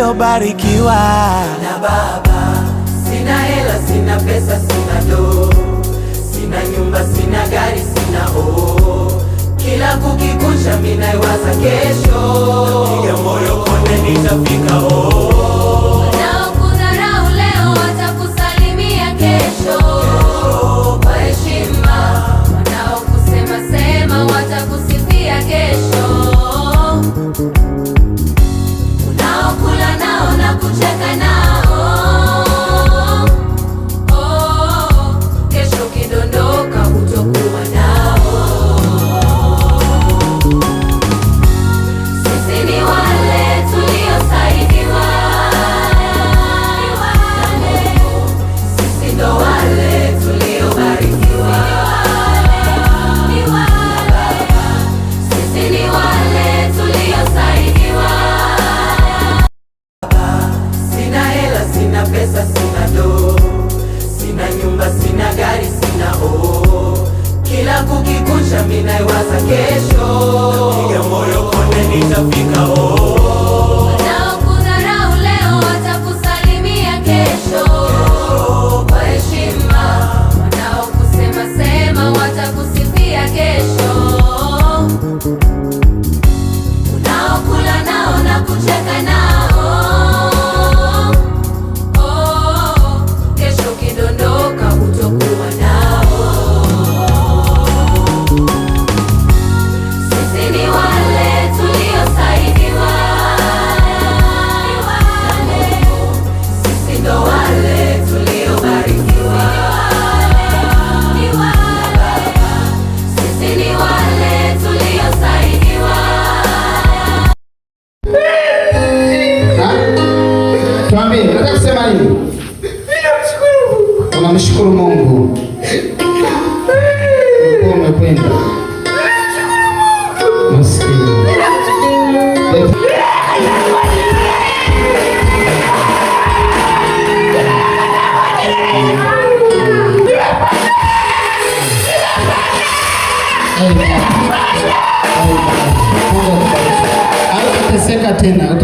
tuliobarikiwa na Baba. Sina hela, sina pesa, sina do, sina nyumba, sina gari, sina kila kukikunja mimi naiwaza kesho, napiga moyo konde nitafika wanaokudharau leo watakusalimia kesho kwa heshima, wanaokusema sema watakusifia kesho, unaokula nao na kucheka nao kesho kidondoka hutokuwa nao. Sisi ni wale tuliosaidiwa, sisi ndo wale tuliobarikiwa, sisi ni wale tuliosaidiwa. Sina hela, sina pesa, sina do, sina nyumba, sina gari, sina kila kukikunja mimi naiwaza kesho, napiga moyo konde nitafika wanaokudharau leo watakusalimia kesho kwa heshima, wanaokusema sema watakusifia kesho, unaokula nao na kucheka nao kesho kidondoka hutokuwa nao. Sisi ni wale tuliosaidiwa, sisi ndo wale tuliobarikiwa, sisi ni wale tuliosaidiwa. Tuambie, nataka kusema nini? Unamshukuru Mungu. Umekwenda. Maskini. Utateseka tena.